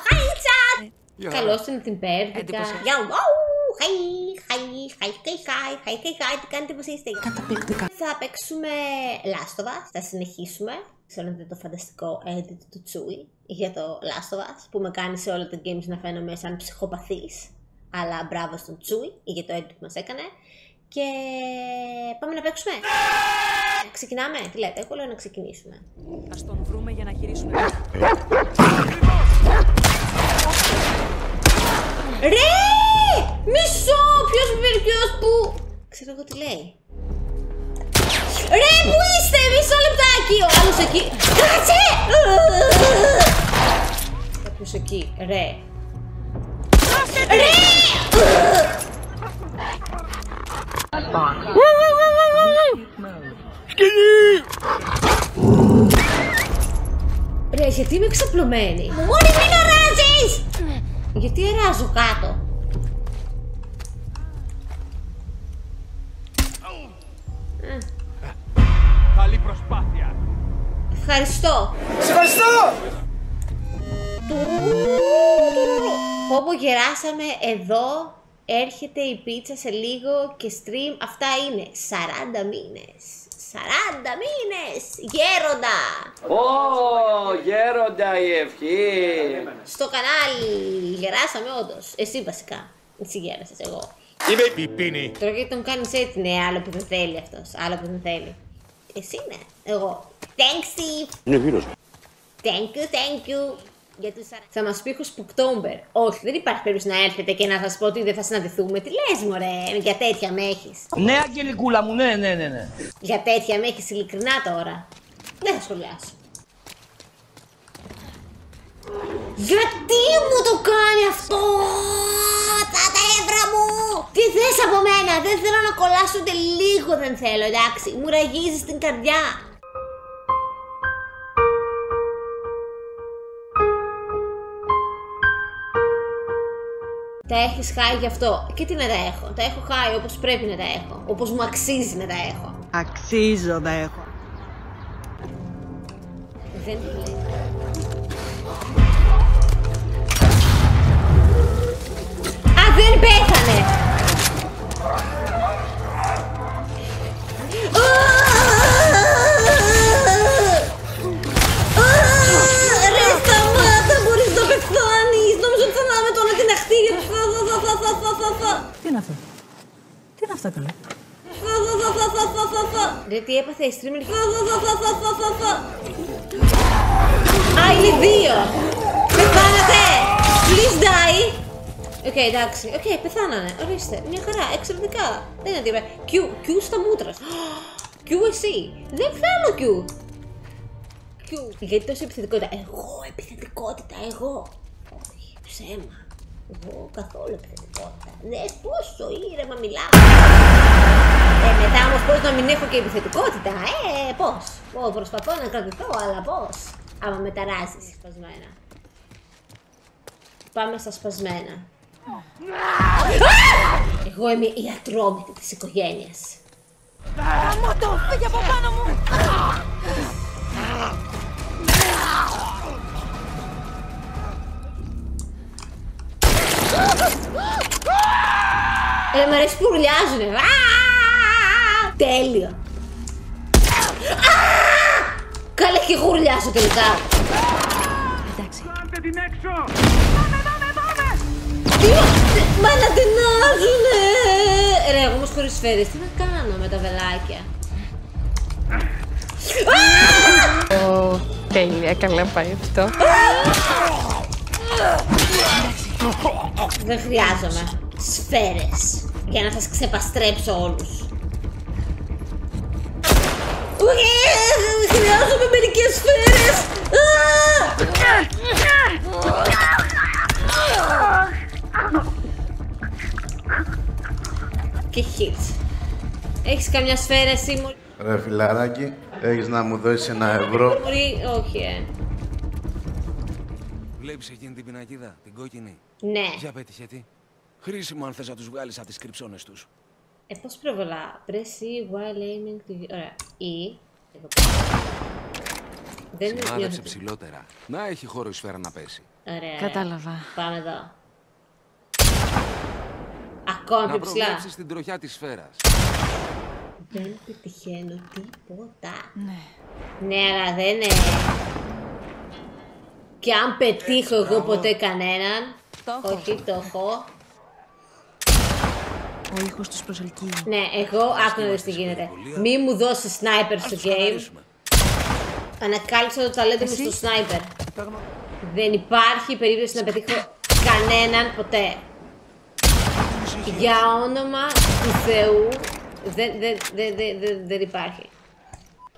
Hi chat! Καλώς την Πέρδικα. Hi, τι κάνετε, πώς είστε? Καταπληκτικά. Θα παίξουμε Last of Us, θα συνεχίσουμε. Ξέρετε το φανταστικό edit του Τσούι για το Last of Us που με κάνει σε όλα τα games να φαίνομαι σαν ψυχοπαθής. Αλλά μπράβο στον Τσούι για το edit που μας έκανε. Και πάμε να παίξουμε. Ξεκινάμε, τι λέτε, εγώ λέω να ξεκινήσουμε. Ας τον βρούμε για να γυρίσουμε. Ρε! Μισό! Ποιος που... Ξέρω εγώ τι λέει. Ρε, πού είστε! Μισό λεπτάκι! Ο άλλος εκεί. Κάτσε! Κάποιος εκεί. Ρε. Ρε! Ρε, γιατί είμαι εξαπλωμένη? Μόνη μην αράζεις! Γιατί αράζω κάτω? Καλή προσπάθεια! Ευχαριστώ! Σε ευχαριστώ! Πόπο γεράσαμε εδώ. Έρχεται η πίτσα σε λίγο και stream. Αυτά είναι 40 μήνες. 40 μήνες! Γέροντα! Γέροντα η ευχή! Στο κανάλι γεράσαμε όντως. Εσύ βασικά. Εσύ γέρασες, εγώ. Είμαι πιπίνη. Τώρα γιατί τον κάνεις έτσι, ναι, άλλο που δεν θέλει αυτός. Άλλο που δεν θέλει. Εσύ ναι, εγώ. Thanks, Steve! Είναι φίλος. Thank you. Για τους 40. Θα μας πει έχω Spooktober. Όχι, δεν υπάρχει περίπτωση να έρθετε και να σας πω ότι δεν θα συναντηθούμε. Τι λες, μωρέ, για τέτοια με έχεις. Ναι, Αγγελικούλα μου, ναι. Για τέτοια με έχεις ειλικρινά τώρα. Δεν θα σχολιάσω. Γιατί μου το κάνει αυτό, τα τεύρα μου! Τι θες από μένα, δεν θέλω να κολλάσω ούτε λίγο, δεν θέλω, εντάξει. Μου ραγίζεις την καρδιά. Τα έχεις χάει γι' αυτό. Και τι να τα έχω. Τα έχω χάει όπως πρέπει να τα έχω. Όπως μου αξίζει να τα έχω. Αξίζω να έχω. Δεν το λέει. Α, δεν πέθανε! Ρε σταμάτα, μπορείς να πεθάνεις! Νόμιζα ότι θα να με τώρα την αχτήρια. Τι είναι αυτό? Τι είναι αυτά καλά? Ρε τι έπαθε η streamer. Α, είναι δύο! Πεθάνατε! Please die! Οκ, εντάξει. Οκ, πεθάνανε. Ορίστε. Μια χαρά. Εξαιρετικά. Δεν είναι τίποτα. Q στα μούτρα. Q εσύ. Δεν θέλω Q. Q. Γιατί τόση επιθετικότητα? Εγώ επιθετικότητα, εγώ. Όχι, ψέμα. Εγώ καθόλου επιθετικότητα. Δες πόσο ήρεμα μιλάω. Μετά όμως πώς να μην έχω και επιθετικότητα, πώς. Προσπαθώ να κρατηθώ, αλλά πώς. Άμα με ταράζεις σπασμένα. Πάμε στα σπασμένα. Εγώ είμαι η ατρόμητη της οικογένειας. Μότο, φύγε από πάνω μου! Μ' αρέσει που ουρλιάζουνε. Τέλειο. Καλά και εγώ ουρλιάζω τελικά. Εντάξει. Κάντε την έξω! Μα να τεινάζουνε! Ρε, εγώ όμως χωρίς σφαίρες, τι να κάνω με τα βελάκια? Τέλεια, καλά πάει αυτό. Δεν χρειάζομαι σφαίρες για να σας ξεπαστρέψω όλους. Χρειάζομαι μερικές σφαίρες! Και hits. Έχεις καμιά σφαίρα εσύ, μωρή? Ρε φιλαράκι, έχεις να μου δώσεις €1? Μωρή, όχι, Βλέπεις εκείνη την πινακίδα, την κόκκινη? Ναι. Για πέτυχε τι. Χρήσιμο αν θες να τους βγάλεις από τις κρυψώνες τους. Πώς προβολά. Press E while aiming to... Ωραία. E. Δεν Σημάδεψε νιώθετε. ψηλότερα. Να έχει χώρο η σφαίρα να πέσει. Ωραία. Κατάλαβα. Πάμε εδώ. Ακόμα Να πιο ψηλά. προβλέψεις την τροχιά της σφαίρας. Δεν πετυχαίνω τίποτα. Ναι. Ναι, αλλά δεν είναι. Και αν πετύχω εγώ ποτέ κανέναν. Το έχω. Όχι, το έχω. Ο ήχος τους προσελκύει. Ναι, εγώ άκου να δεις τι γίνεται. Μη μου δώσει sniper στο game. Ανακάλυψα το ταλέντο μου στο sniper. Δεν υπάρχει περίπτωση να πετύχω κανέναν ποτέ. Για όνομα του Θεού δεν υπάρχει.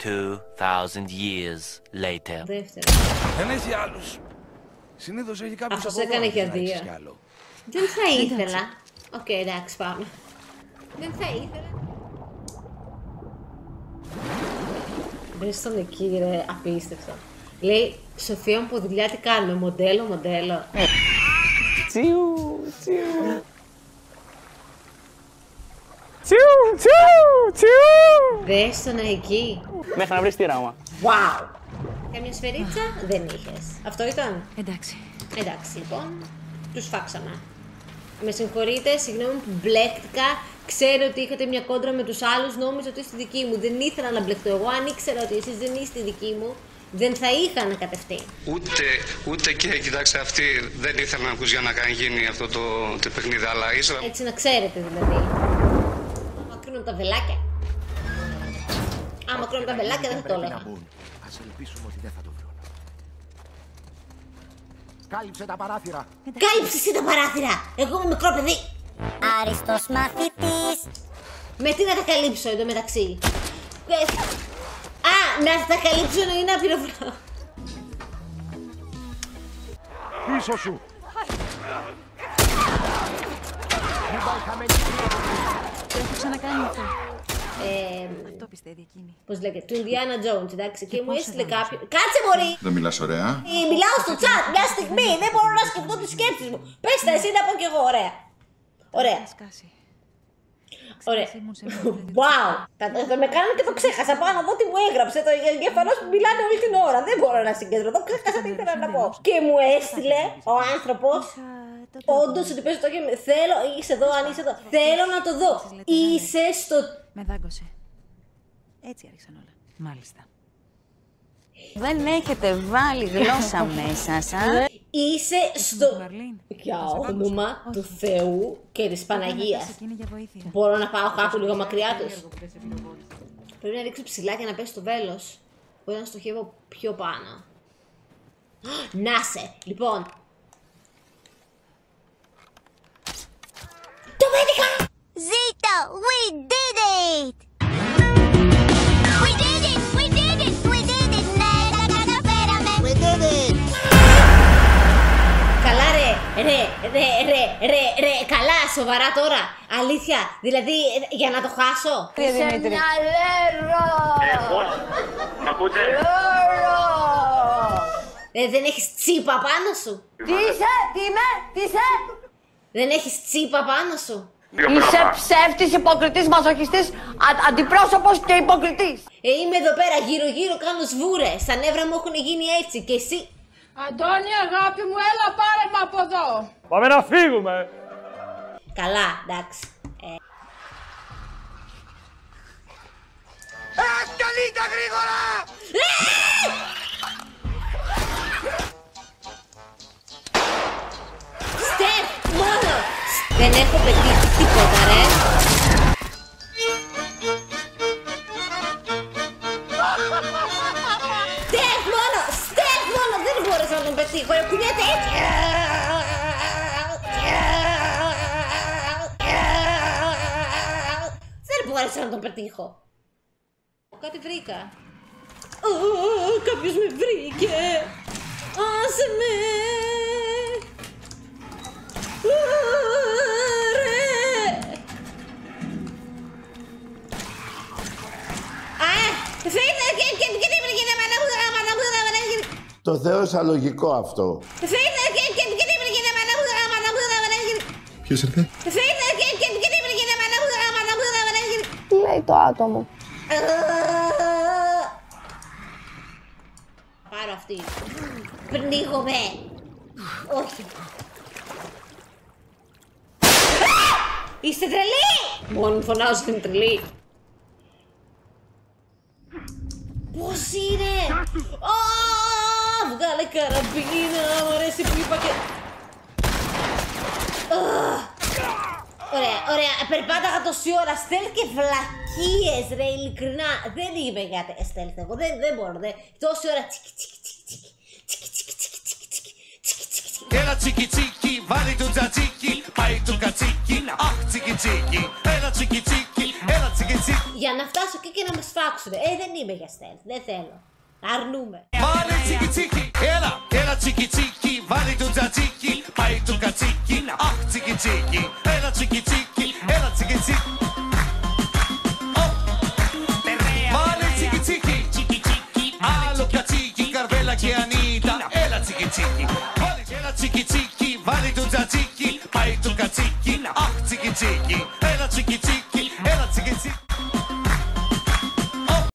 2,000 years later. Δεύτερο. Δεν έχει άλλους. Συνήθως έχει κάποιος Αυτός από εδώ, έκανε αν για δεν έχεις δύο. κι άλλο. Δεν θα ήθελα. Οκ, εντάξει, πάμε. Δεν θα ήθελα. Βρες τον εκεί, ρε, απίστευτο. Λέει, Σοφία μου, από δουλειά τι κάνουμε, μοντέλο. Δες τον εκεί. Μέχρι να βρεις τη ράμα. Wow! Καμιά σφαιρίτσα δεν είχες. Αυτό ήταν. Εντάξει. Εντάξει, λοιπόν, τους φάξαμε. Με συγχωρείτε, συγγνώμη που μπλέκτηκα. Ξέρω ότι είχατε μια κόντρα με τους άλλους, νόμιζα ότι είστε δικοί μου. Δεν ήθελα να μπλεχτώ εγώ. Αν ήξερα ότι εσείς δεν είστε δικοί μου, δεν θα είχα ανακατευτεί. Ούτε και, κοιτάξτε, αυτή δεν ήθελα να ακούσει για να γίνει αυτό το παιχνίδι, αλλά ήθελα. Έτσι να ξέρετε δηλαδή. Άμα κρίνουν τα βελάκια. Άμα κρίνουν τα βελάκια δεν θα το έλεγα. Ας ελπίσουμε ότι δεν θα το βρουν. Κάλυψε τα παράθυρα. Κάλυψε εσύ τα παράθυρα! Εγώ είμαι μικρό παιδί! Άριστος μαθητής. Με τι να τα καλύψω εντωμεταξύ. Α, να τα καλύψω εννοεί να πυροβολάω. Πίσω σου. Το έχω ξανακάνει αυτό. Αυτό πιστεύει εκείνη. Πώς λέγεται, του Indiana Jones, εντάξει, και μου έστειλε κάποιο. Κάτσε μωρή! Δεν μιλάς ωραία. Μιλάω στο chat μια στιγμή, δεν μπορώ να σκεφτώ τις σκέψεις μου. Πες τα εσύ να πω κι εγώ, ωραία. Ωραία. Σκάσει. Ωραία. Wow! Θα με κάνουν και το ξέχασα. Πάω να δω τι μου έγραψε. Το εγκεφαλός που μιλάνε όλη την ώρα. Δεν μπορώ να συγκεντρωθώ. Ξέχασα τι ήθελα να πω. Και μου έστειλε ο άνθρωπος. Όντως ότι παίζω το game. Θέλω. Είσαι εδώ, αν είσαι εδώ. Θέλω να το δω. Είσαι στο. Με δάγκωσε. Έτσι άρχισαν όλα. Μάλιστα. Δεν έχετε βάλει γλώσσα μέσα σας. Είσαι στο. Για όνομα του Θεού και της Παναγίας. Μπορώ να πάω κάπου λίγο μακριά τους. Πρέπει να ρίξω ψηλά και να πέσει το βέλος. Μπορεί να στοχεύω πιο πάνω. Να σε! Λοιπόν. Το πέτυχα! Zito, we did it! We did it! We did it! We did it! Ναι, τα καταφέραμε! We did it! Καλά ρε, καλά, σοβαρά τώρα. Αλήθεια, δηλαδή για να το χάσω. Είσαι μια λέρο! Μ' ακούτε? Δεν έχεις τσίπα πάνω σου. Τι είσαι, τι είμαι, τι είσαι? Δεν έχεις τσίπα πάνω σου. Είσαι ψεύτης, υποκριτής, μαζοχιστής, αντιπρόσωπος και υποκριτής. Είμαι εδώ πέρα γύρω κάνω σβούρες. Τα νεύρα μου έχουν γίνει έτσι και εσύ. Αντώνη, αγάπη μου, έλα πάρε με από εδώ. Πάμε να φύγουμε. Καλά, εντάξει. Καλείτε γρήγορα! Στεφ, μόνο! Δεν έχω πετύχει τίποτα, ρε. Στεφ, μόνο! Δεν μπόρεσα να τον πετύχω, ρε, κουνιέται έτσι. Δεν μπόρεσα να τον πετύχω. Κάτι βρήκα. Κάποιος με βρήκε. Άσε με. Το θεώρησα λογικό αυτό. Ποιος ήρθε? Τι λέει το άτομο? αυτή. Πνίγομαι. Όχι. Είστε τρελοί! Μόνο μου φωνάζω την τρελή. Πώς είναι! Βγάλε καραμπίνα, μου αρέσει που είπα και... Ωραία, ωραία, περπάταγα τόση ώρα, στέλ και βλακίες ρε, ειλικρινά. Δεν είμαι για στέλθ εγώ, δεν μπορώ, τόση ώρα τσίκι τσίκι τσίκι τσίκι τσίκι τσίκι τσίκι τσίκι τσίκι τσίκι. Έλα τσίκι τσίκι, βάλει το τζατζίκι, πάει το κατσίκι, αχ τσίκι τσίκι, έλα τσίκι τσίκι, έλα τσίκι τσίκι. Για να φτάσω εκεί και να με σφάξουνε, δεν είμαι για στέλθ, δεν θέλω. Αρνούμε. Βάλε τσίκι τσίκι, έλα τσίκι τσίκι, βάλει το τζατζίκι, πάει το κατσίκι, αχ τσίκι τσίκι, έλα τσίκι τσίκι, έλα τσίκι τσίκι. Βάλε τσίκι τσίκι, άλλο πια τσίκι, καρβέλα και ανίτα, έλα τσίκι τσίκι. Έλα τσίκι τσίκι, βάλει το τζατζίκι, πάει το κατσίκι, αχ τσίκι τσίκι, έλα τσίκι τσίκι.